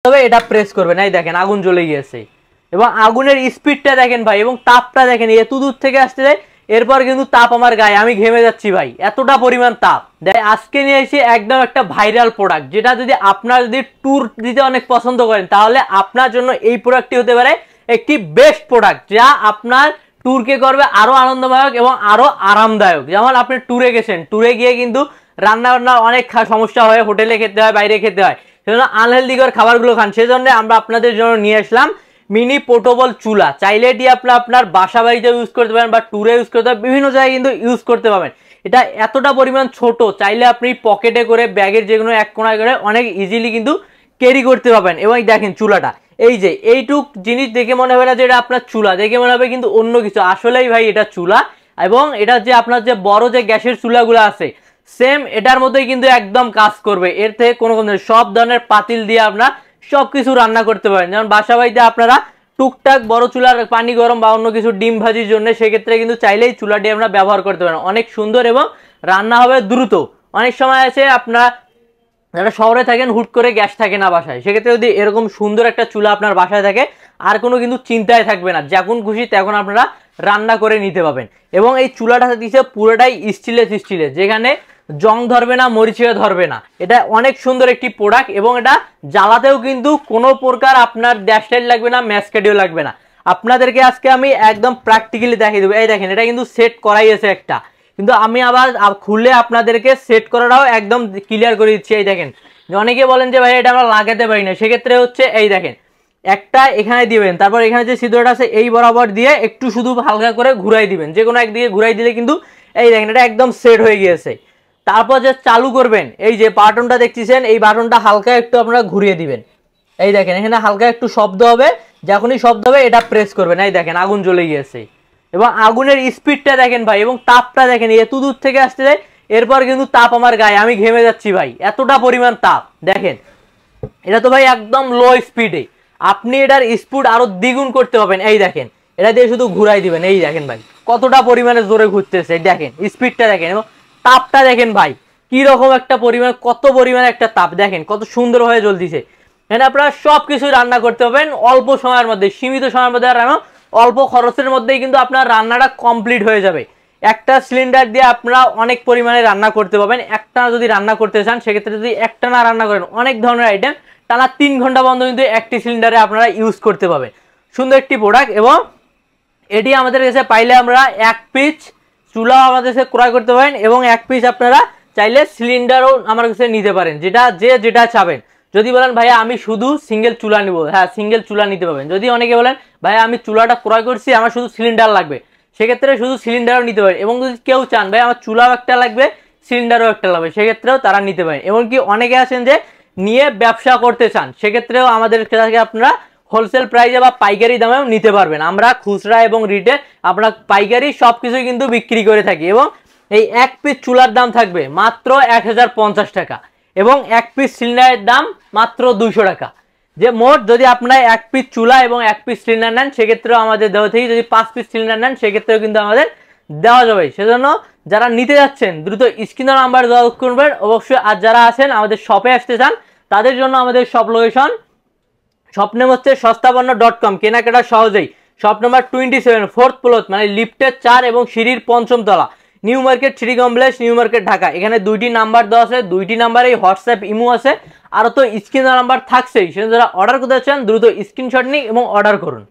তবে এটা প্রেস করবেন, এই দেখেন আগুন জ্বলে গিয়েছে এবং আগুনের স্পিডটা দেখেন ভাই এবং তাপটা দেখেন এত দূর থেকে আসতে যায়, এরপর কিন্তু তাপ আমার গায়ে, আমি ঘেমে যাচ্ছি ভাই, এতটা পরিমাণ তাপ। আজকে নিয়ে এসেছি একদম একটা ভাইরাল প্রোডাক্ট, যেটা যদি আপনারা যদি ট্যুর দিতে অনেক পছন্দ করেন তাহলে আপনার জন্য এই প্রোডাক্টটি হতে পারে একটি বেস্ট প্রোডাক্ট, যা আপনার ট্যুরকে করবে আরো আনন্দদায়ক এবং আরো আরামদায়ক। যেমন আপনি ট্যুরে গেছেন, ট্যুরে গিয়ে কিন্তু রান্না বান্নার অনেক সমস্যা হয়, হোটেলে খেতে হয়, বাইরে খেতে হয়, সেজন্য আনহেলদিকর খাবারগুলো খান। সেজন্য আমরা আপনাদের জন্য নিয়ে আসলাম মিনি পোর্টেবল চুলা। চাইলে এটি আপনার বাসা বাড়িতে ইউজ করতে পারেন বা ট্যুরে ইউজ করতে পারেন, বিভিন্ন জায়গায় কিন্তু ইউজ করতে পারবেন। এটা এতটা পরিমাণ ছোট, চাইলে আপনি পকেটে করে ব্যাগের যে কোনো এক কোণায় করে অনেক ইজিলি কিন্তু ক্যারি করতে পারবেন। এবং দেখেন চুলাটা, এই যে এইটুক জিনিস দেখে মনে হবে না যে এটা আপনার চুলা, দেখে মনে হবে কিন্তু অন্য কিছু, আসলেই ভাই এটা চুলা। এবং এটা যে আপনার যে বড় যে গ্যাসের চুলাগুলো আছে সেম এটার মতোই কিন্তু একদম কাজ করবে। এর থেকে কোনো সব ধরনের পাতিল দিয়ে আপনারা সবকিছু রান্না করতে পারেন। যেমন বাসা বাড়িতে আপনারা টুকটাক বড় চুলার পানি গরম বা অন্য কিছু ডিম ভাজির জন্য, সেক্ষেত্রে কিন্তু চাইলেই চুলাটি আমরা ব্যবহার করতে পারেন, অনেক সুন্দর এবং রান্না হবে দ্রুত। অনেক সময় আছে আপনারা যারা শহরে থাকেন হুট করে গ্যাস থাকে না বাসায়, সেক্ষেত্রে যদি এরকম সুন্দর একটা চুলা আপনার বাসায় থাকে আর কোনো কিন্তু চিন্তায় থাকবে না, যখন খুশি তখন আপনারা রান্না করে নিতে পারবেন। এবং এই চুলাটা দিচ্ছে পুরোটাই স্টিলের, যেখানে জং ধরবে না, মরিচিকা ধরবে না। এটা অনেক সুন্দর একটি প্রোডাক্ট এবং এটা জ্বালাতেও কিন্তু কোনো প্রকার আপনার গ্যাস লাইট লাগবে না, ম্যাসকেডিও লাগবে না। আপনাদেরকে আজকে আমি একদম প্র্যাকটিক্যালি দেখিয়ে দেবো। এই দেখেন এটা কিন্তু সেট করাই আছে একটা, কিন্তু আমি আবার খুলে আপনাদেরকে সেট করাটাও একদম ক্লিয়ার করে দিচ্ছি। এই দেখেন, অনেকে বলেন যে ভাই এটা আমরা লাগাতে পারি না, সেক্ষেত্রে হচ্ছে এই দেখেন একটা এখানে দিবেন, তারপর এখানে যে ছিদ্রটা আছে এই বরাবর দিয়ে একটু শুধু হালকা করে ঘুরাই দিবেন, যে কোনো একদিকে ঘুরাই দিলে কিন্তু এই দেখেন এটা একদম সেট হয়ে গিয়েছে। তারপর যে চালু করবেন, এই যে বাটনটা দেখতেছেন, এই বাটনটা হালকা একটু আপনারা ঘুরিয়ে দিবেন। এই দেখেন এখানে হালকা একটু শব্দ হবে, যখনই শব্দ হবে এটা প্রেস করবেন, এই দেখেন আগুন জ্বলে গিয়েছে এবং আগুনের স্পিডটা দেখেন ভাই এবং তাপটা দেখেন এত দূর থেকে আসতে যায়, এরপর কিন্তু তাপ আমার গায়ে, আমি ঘেমে যাচ্ছি ভাই, এতটা পরিমাণ তাপ। দেখেন এটা তো ভাই একদম লো স্পিডে, আপনি এটার স্পিড আরো দ্বিগুণ করতে পারবেন। এই দেখেন এটা দিয়ে শুধু ঘুরাই দিবেন, এই দেখেন ভাই কতটা পরিমাণে জোরে ঘুরতেছে, দেখেন স্পিডটা দেখেন এবং তাপটা দেখেন ভাই কি রকম একটা পরিমাণ, কত পরিমাণে একটা তাপ, দেখেন কত সুন্দরভাবে জ্বলতেছে। এখানে আপনারা সব কিছু রান্না করতে পারবেন অল্প সময়ের মধ্যে, সীমিত সময়ের মধ্যে, আর অল্প খরচের মধ্যেই কিন্তু আপনার রান্নাটা কমপ্লিট হয়ে যাবে। একটা সিলিন্ডার দিয়ে আপনারা অনেক পরিমাণে রান্না করতে পারবেন। একটা যদি রান্না করতে চান, সেক্ষেত্রে যদি একটা না রান্না করেন, অনেক ধরনের আইটেম টানা 3 ঘন্টা পর্যন্ত কিন্তু একটি সিলিন্ডারে আপনারা ইউজ করতে পারবেন। সুন্দর একটি প্রোডাক্ট এবং এটি আমাদের কাছে পাইলে আমরা 1 পিস চুলাও আমাদের কাছে ক্রয় করতে পারেন এবং 1 পিস আপনারা চাইলে সিলিন্ডারও আমার কাছে নিতে পারেন, যেটা চাবেন। যদি বলেন ভাইয়া আমি শুধু সিঙ্গেল চুলা নিব, হ্যাঁ সিঙ্গেল চুলা নিতে পারবেন। যদি অনেকে বলেন ভাইয়া আমি চুলাটা ক্রয় করছি আমার শুধু সিলিন্ডার লাগবে, সেক্ষেত্রে শুধু সিলিন্ডারও নিতে পারেন। এবং যদি কেউ চান ভাই আমার চুলাও একটা লাগবে সিলিন্ডারও একটা লাগবে, সেক্ষেত্রেও তারা নিতে পারেন। এমনকি অনেকে আছেন যে নিয়ে ব্যবসা করতে চান, সেক্ষেত্রেও আমাদের কাছে আপনারা হোলসেল প্রাইসে বা পাইকারি দামেও নিতে পারবেন। আমরা খুচরা এবং রিটেল আমরা পাইকারি সবকিছুই কিন্তু বিক্রি করে থাকি। এবং এই 1 পিস চুলার দাম থাকবে মাত্র 1050 টাকা এবং 1 পিস সিলিন্ডারের দাম মাত্র 200 টাকা। যে মোট যদি আপনারা 1 পিস চুলা এবং 1 পিস সিলিন্ডার নেন, সেক্ষেত্রেও আমাদের দেওয়া থেকে, যদি 5 পিস সিলিন্ডার নেন সেক্ষেত্রেও কিন্তু আমাদের দেওয়া যাবে। সেজন্য যারা নিতে যাচ্ছেন দ্রুত স্ক্রিনের নাম্বার যোগাযোগ করবেন অবশ্যই। আর যারা আছেন আমাদের শপে আসতে চান তাদের জন্য আমাদের শপ লোকেশন, শপ নেম হচ্ছে সস্তাপন্ন.com, কেনাকাটা সহজেই। শপ নাম্বার 27, 4th ফ্লোর, মানে লিফটের 4 এবং সিঁড়ির 5ম তলা, new market, city complex, new market, Dhaka. এখানে 2টি নাম্বার দেওয়া আছে, 2টি নাম্বারেই হোয়াটসঅ্যাপ ইমো আছে, আর তো স্ক্রিনের নাম্বার থাকছেই। সেজন্য যারা অর্ডার করতে চান দ্রুত স্ক্রিনশট নিন এবং অর্ডার করুন।